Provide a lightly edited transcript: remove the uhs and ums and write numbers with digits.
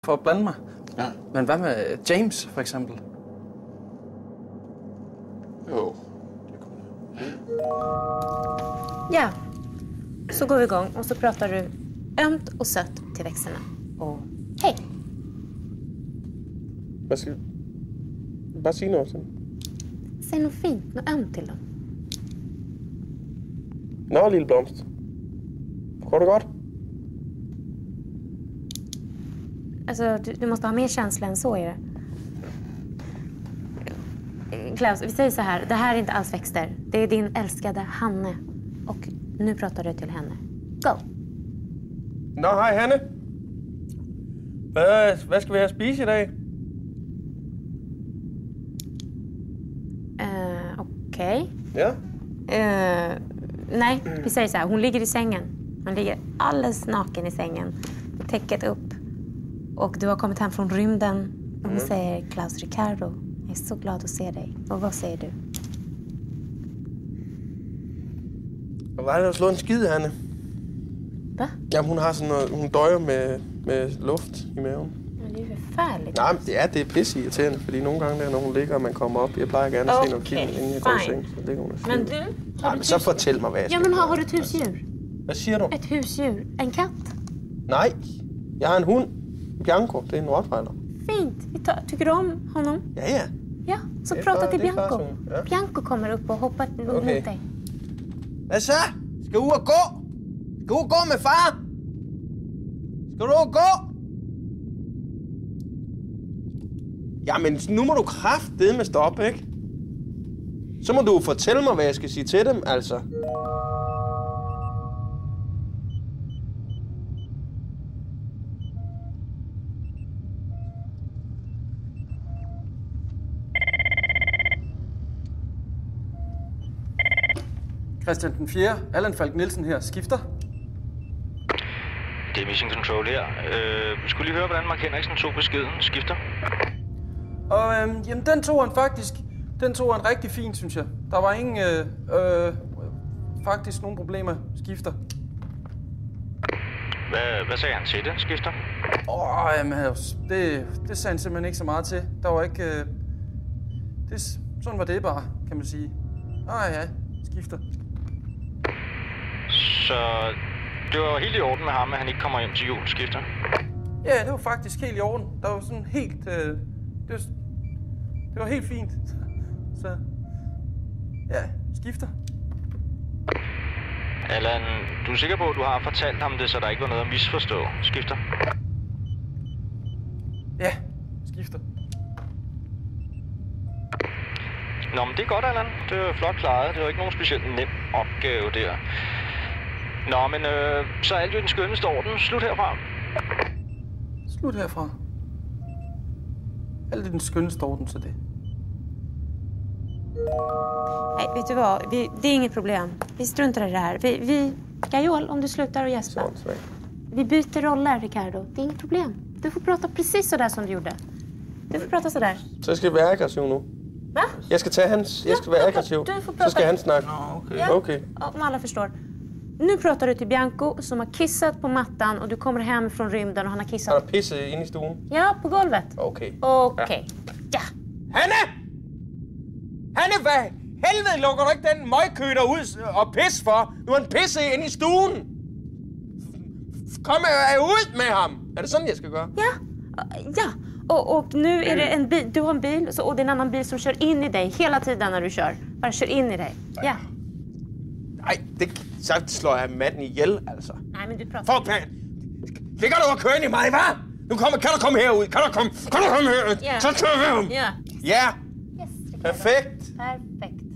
for at blande mig. Ja. Men hvad med James, for eksempel? Jo. Ja, så går vi igång och så pratar du ömt och sött till växterna. Och hej! Hvad skal... Bare sige noget sådan. Säg något fint, något ömt till dem. Nå, lille blomst. Går det godt? Alltså, du måste ha mer känsla än så i det. Klaus, vi säger så här. Det här är inte alls växter. Det är din älskade Hanne. Och nu pratar du till henne. Go! Nå, hej Hanne. Hvad skal vi have at spise i dag? Okej. Ja? Nej, vi säger så här. Hon ligger i sängen. Hon ligger alldeles naken i sängen. Täcket upp. Och du har kommit hem från rymden. Och hon säger, Klaus Ricardo, jag är så glad att se dig. Och vad säger du? Og var det at slå en skid, Hanne? Hvad? Jamen, hun har sådan noget, hun døjer med luft i maven. Men det är ju förfärligt. Nej, men det er pisse irriterende, fordi nogle gange, når hun ligger, og man kommer op, jeg plejer gerne at se noget film, inden jeg går i seng, så ligger hun og Men skriver. du, Nej, men så fortæl mig, hvad jeg Ja, skal men har gøre. du ett husdjur? Hvad siger du? Ett husdjur? En katt? Nej, jeg har en hund. Bianco, det er en rottweiler. Fint. Tycker du om honom? Ja, ja. Ja, så Det är prata klart- till det är klart Bianco. så, ja. Bianco kommer upp och hoppar mot Okej. dig. Hvad så? Skal ud og gå? Skal ud og gå med far? Skal du ud og gå? Jamen, nu må du kraftedeme stoppe, ikke? Så må du fortælle mig, hvad jeg skal sige til dem, altså. Christian den 4. Allan Falk Nielsen her. Skifter. Det er Mission Control her. Vi skulle lige høre, hvordan Mark Henriksen tog beskeden. Skifter. Og jamen, den tog han faktisk. Den tog han rigtig fint, synes jeg. Der var ingen faktisk nogen problemer. Skifter. Hvad sagde han til det? Skifter. Jamen, det sagde han simpelthen ikke så meget til. Der var ikke... sådan var det bare, kan man sige. Ja, skifter. Så det var helt i orden med ham, at han ikke kommer hjem til jul. Skifter. Ja, det var faktisk helt i orden. Der var sådan helt... det var helt fint. Så... Ja, skifter. Allan, du er sikker på, at du har fortalt ham det, så der ikke var noget at misforstå? Skifter. Ja, skifter. Nå, men det er godt, Allan. Det er flot klaret. Det var ikke nogen specielt nem opgave der. Nå, men så er alt jo i den skønneste orden. Slut herfra. Slut herfra. Alt i den skønneste orden, så det. Nej, vet du vad? Det är inget problem. Vi struntar i det här. Gajol, om du slutar och gäspa. Vi byter roller, Ricardo. Det är inget problem. Du får prata precis så där som du gjorde. Du får prata så där. Så jeg skal være aggressiv nu? Va? Jeg skal tage hans... Jeg skal være aggressiv. Du får prata. Så skal han snakke. Okay. Ja, Okay. om alla förstår. Nu pratar du till Bianco som har kissat på mattan och du kommer hem från rymden och han har Han kissat. har pisset inde i stuen. Ja, på golvet. Okay. Okej. Ja. Hanne! Hanne, hvad helvede lukker du ikke den møgkøter ud og pis for? Nu er han pisset inde i stuen. Kom ud med ham. Er det sådan, jeg skal gøre? Ja. Ja. Och nu är det en bil. Du har en bil och det är en annan bil som kör in i dig hela tiden när du kör. Bara kör in i dig. Ja. Nej, så slår jeg manden ihjel, altså. Nej, men du pratar. For ligger du og kører ind i mig, hva'? Nu kan du komme herud? Kan du komme herud? Ja. Så kører vi ham. Ja. Ja. Yes, Ricardo. Perfekt. Perfekt.